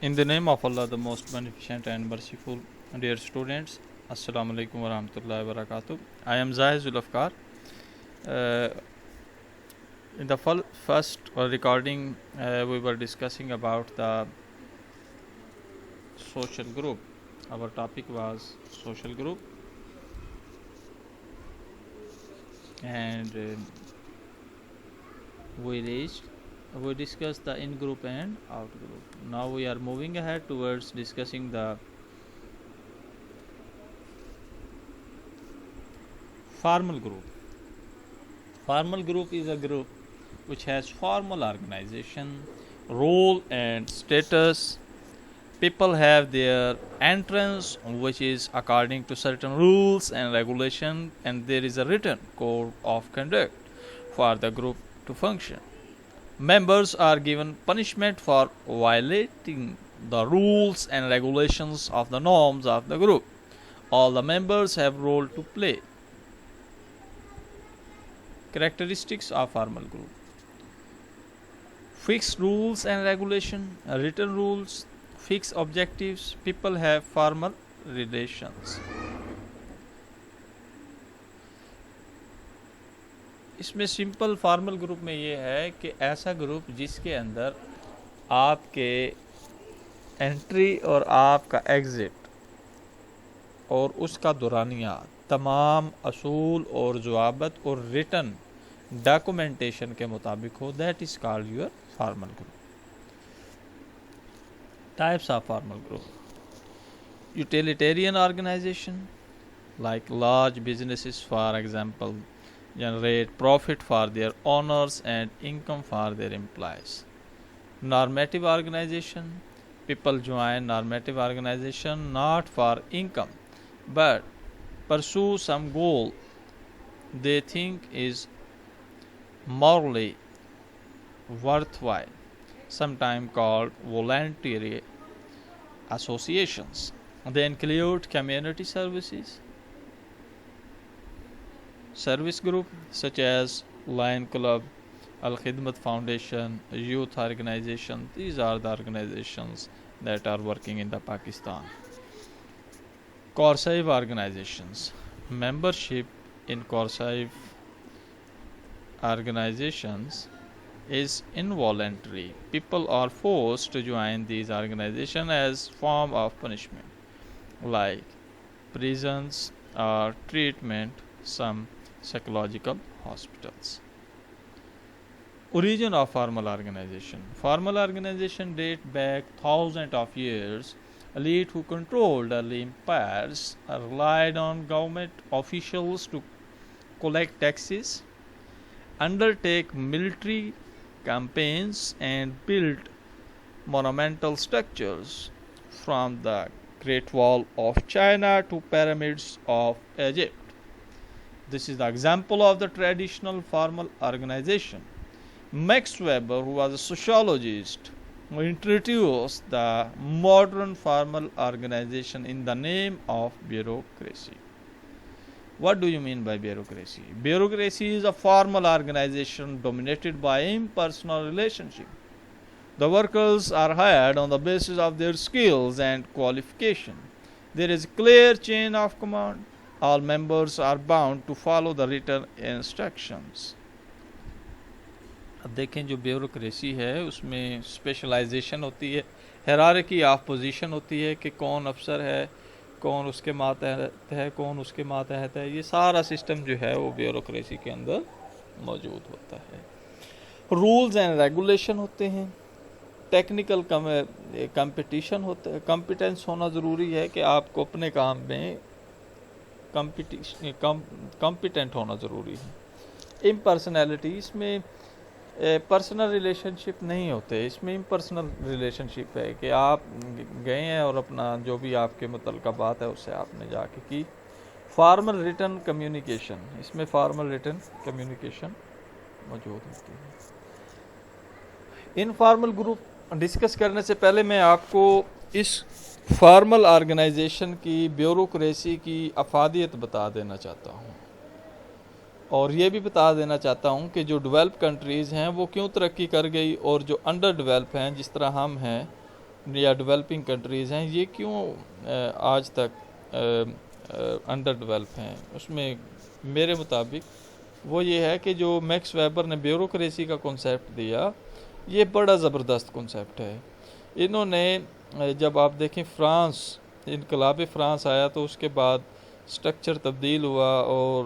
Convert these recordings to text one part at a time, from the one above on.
In the name of Allah, the most beneficent and merciful, dear students, Assalamu alaikum wa rahmatullahi wa barakatuh. I am Zahid Zulafkar. Uh, in the first recording, we were discussing about the social group. Our topic was social group, and we discussed the in group and out group. Now we are moving ahead towards discussing the formal group. Formal group is a group which has formal organization, role and status. People have their entrance, which is according to certain rules and regulation, and there is a written code of conduct for the group to function. Members are given punishment for violating the rules and regulations of the norms of the group. All the members have role to play. Characteristics of formal group: fixed rules and regulation, written rules, fixed objectives. People have formal relations. इसमें simple formal group में ये है कि ऐसा group जिसके अंदर आपके entry और आपका एग्ज़िट और उसका दौरानिया तमाम असूल और ज़वाबत और रिटन डॉक्यूमेंटेशन के मुताबिक हो, that is called your formal group. Types of formal group: utilitarian organisation, like large businesses for example generate profit for their owners and income for their employees. Normative organization: people join normative organization not for income but pursue some goal they think is morally worthwhile, sometimes called voluntary associations. They include community service group such as Lion Club, Al Khidmat Foundation, youth organization. These are the organizations that are working in the Pakistan. Coercive organizations: membership in coercive organizations is involuntary. People are forced to join these organizations as form of punishment, like prisons or treatment, some psychological hospitals. Origin of formal organization: formal organization date back thousands of years. Elite who controlled early empires relied on government officials to collect taxes, undertake military campaigns, and build monumental structures, from the Great Wall of China to pyramids of Egypt. This is the example of the traditional formal organization. Max Weber, who was a sociologist, who introduced the modern formal organization in the name of bureaucracy. What do you mean by bureaucracy? Bureaucracy is a formal organization dominated by impersonal relationship. The workers are hired on the basis of their skills and qualification. There is a clear chain of command. All members are bound to follow the written instructions. अब देखें, जो bureaucracy है उसमें specialisation होती है, hierarchy of position होती है कि कौन अफसर है, कौन उसके मातहत है, कौन उसके मातहत है. ये सारा सिस्टम जो है वो ब्यूरोक्रेसी के अंदर मौजूद होता है. रूल्स एंड रेगुलेशन होते हैं. टेक्निकल कंपटीशन होता है. कॉम्पिटेंस होना ज़रूरी है कि आपको अपने काम में कॉम्पिटेंट होना ज़रूरी है. इम्पर्सनैलिटी: इसमें पर्सनल रिलेशनशिप नहीं होते, इसमें इम्पर्सनल रिलेशनशिप है कि आप गए हैं और अपना जो भी आपके मुतल्लिक़ा बात है उससे आपने जाके की. फॉर्मल रिटन कम्युनिकेशन: इसमें फॉर्मल रिटन कम्युनिकेशन मौजूद होती है. इनफॉर्मल ग्रुप डिस्कस करने से पहले मैं आपको इस फॉर्मल ऑर्गेनाइजेशन की ब्यूरोक्रेसी की अफादियत बता देना चाहता हूँ, और ये भी बता देना चाहता हूँ कि जो डेवलप कंट्रीज़ हैं वो क्यों तरक्की कर गई और जो अंडर डेवलप हैं जिस तरह हम हैं یا ڈیولپنگ کنٹریز ہیں، یہ کیوں آج تک انڈر ڈیولپ ہیں؟ اس میں میرے مطابق وہ یہ ہے کہ جو میکس ویبر نے بیوروکریسی کا کنسیپٹ دیا، یہ بڑا زبردست کنسیپٹ ہے۔ انہوں نے جب آپ دیکھیں فرانس، انقلاب فرانس آیا تو اس کے بعد سٹرکچر تبدیل ہوا، اور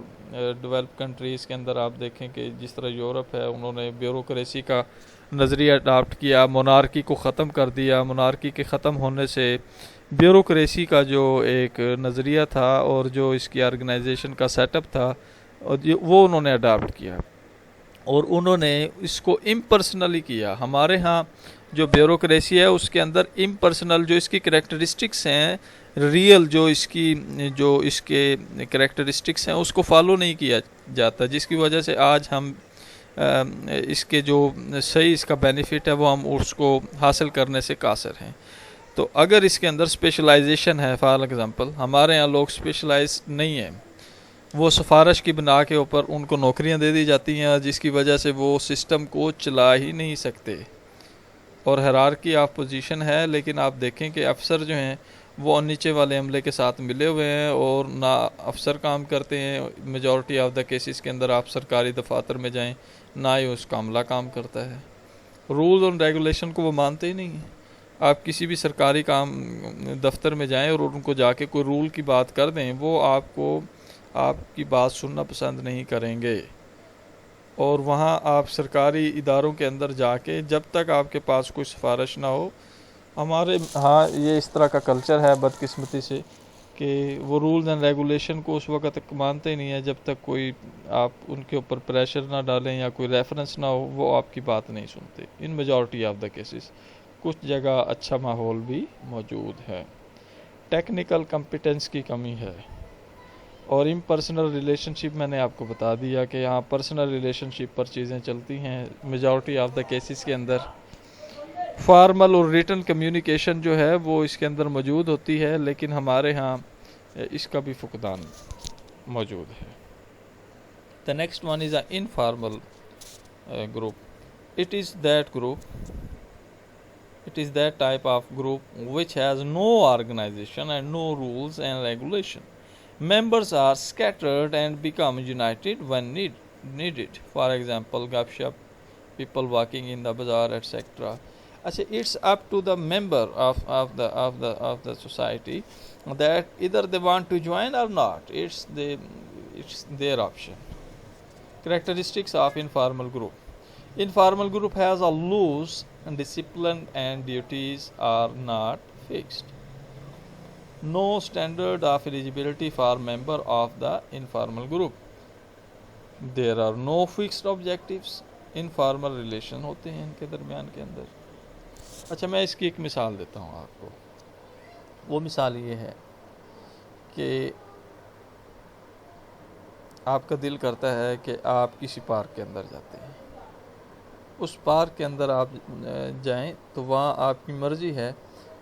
ڈیولپ کنٹریز کے اندر آپ دیکھیں کہ جس طرح یورپ ہے، انہوں نے بیوروکریسی کا نظریہ اڈاپٹ کیا، مونارکی کو ختم کر دیا۔ مونارکی کے ختم ہونے سے بیوروکریسی کا جو ایک نظریہ تھا اور جو اس کی آرگنائزیشن کا سیٹ اپ تھا، وہ انہوں نے اڈاپٹ کیا، اور انہوں نے اس کو امپرسنلی کیا۔ ہمارے ہاں جو بیوروکریسی ہے اس کے اندر امپرسنل جو اس کی کریکٹرسٹکس ہیں، ریئل جو اس کے کریکٹرسٹکس ہیں، اس کو فالو نہیں کیا جاتا، جس کی وجہ سے آج ہم اس کے جو صحیح اس کا بینیفٹ ہے وہ ہم اس کو حاصل کرنے سے قاصر ہیں۔ تو اگر اس کے اندر اسپیشلائزیشن ہے، فار ایگزامپل ہمارے ہاں لوگ اسپیشلائز نہیں ہیں، وہ سفارش کی بنا کے اوپر ان کو نوکریاں دے دی جاتی ہیں، جس کی وجہ سے وہ سسٹم کو چلا ہی نہیں سکتے، اور ہیرارکی آف پوزیشن ہے، لیکن آپ دیکھیں کہ افسر جو ہیں وہ نیچے والے عملے کے ساتھ ملے ہوئے ہیں، اور نہ افسر کام کرتے ہیں۔ میجورٹی آف دا کیسز کے اندر آپ سرکاری دفاتر میں جائیں، نہ ہی اس کا عملہ کام کرتا ہے، رولز اور ریگولیشن کو وہ مانتے ہی نہیں ہیں۔ آپ کسی بھی سرکاری کام دفتر میں جائیں اور ان کو جا کے کوئی رول کی بات کر دیں، وہ آپ کی بات سننا پسند نہیں کریں گے، اور وہاں آپ سرکاری اداروں کے اندر جا کے جب تک آپ کے پاس کوئی سفارش نہ ہو، ہمارے ہاں یہ اس طرح کا کلچر ہے بدقسمتی سے کہ وہ رولز اینڈ ریگولیشن کو اس وقت تک مانتے ہی نہیں ہیں جب تک کوئی آپ ان کے اوپر پریشر نہ ڈالیں یا کوئی ریفرنس نہ ہو، وہ آپ کی بات نہیں سنتے in majority of the cases. کچھ جگہ اچھا ماحول بھی موجود ہے، ٹیکنیکل کمپیٹنس کی کمی ہے، اور امپرسنل ریلیشن شپ میں نے آپ کو بتا دیا کہ یہاں پرسنل ریلیشن شپ پر چیزیں چلتی ہیں میجورٹی آف دا کیسز کے اندر۔ فارمل اور ریٹن کمیونیکیشن جو ہے وہ اس کے اندر موجود ہوتی ہے، لیکن ہمارے ہاں اس کا بھی فقدان موجود ہے۔ The next one is an informal group. It is that type of group which has no organization and no rules and regulation. Members are scattered and become united when needed. For example, gupshup, people walking in the bazaar, etc. It's up to the member of the society that either they want to join or not. It's their option. Characteristics of informal group. Informal group has a loose discipline and duties are not fixed. No standard of eligibility for member of the informal group. There are no fixed objectives. Informal relation ہوتے ہیں ان کے درمیان کے اندر۔ اچھا میں اس کی ایک مثال دیتا ہوں آپ کو۔ وہ مثال یہ ہے کہ آپ کا دل کرتا ہے کہ آپ کسی پارک کے اندر جاتے ہیں، اس پارک کے اندر آپ جائیں تو وہاں آپ کی مرضی ہے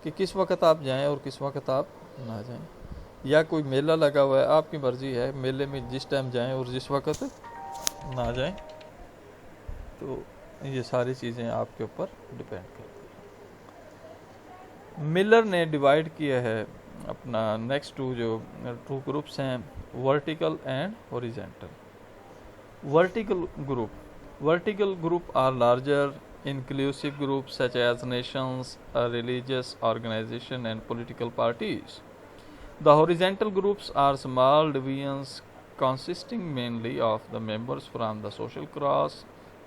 کہ کس وقت آپ جائیں اور کس وقت آپ نہ جائیں، یا کوئی میلہ لگا ہوا ہے، آپ کی مرضی ہے میلے میں جس ٹائم جائیں اور جس وقت نہ جائیں۔ تو یہ ساری چیزیں آپ کے اوپر ڈیپینڈ کرتی ہیں۔ ملر نے ڈیوائیڈ کیا ہے اپنا نیکسٹ ٹو گروپس ہیں، vertical and horizontal. Vertical group are larger inclusive groups such as nations, religious organizations and political parties. The horizontal groups are small divisions consisting mainly of the members from the social class,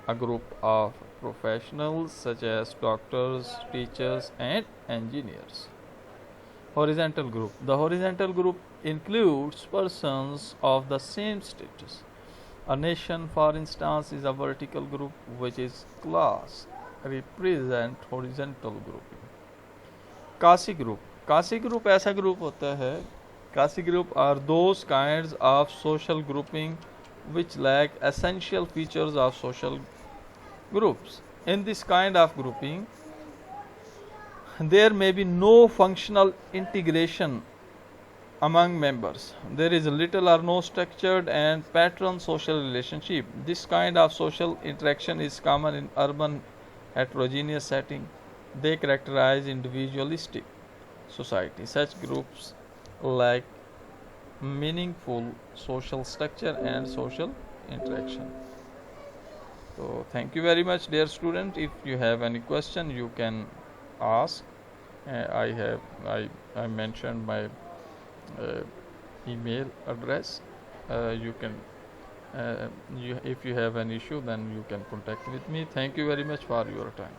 a group of professionals such as doctors, teachers and engineers. Horizontal group. The horizontal group includes persons of the same status. A nation, for instance, is a vertical group which is class represent horizontal grouping. Kasi group. Kasi group ایسا group ہوتا ہے، Kasi group are those kinds of social grouping which lack essential features of social groups. In this kind of grouping, there may be no functional integration among members. There is little or no structured and patterned social relationship. This kind of social interaction is common in urban heterogeneous setting. They characterize individualistic society. Such groups lack meaningful social structure and social interaction. So thank you very much, dear student. If you have any question, you can ask. I mentioned my email address. You can if you have an issue, then you can contact with me. Thank you very much for your time.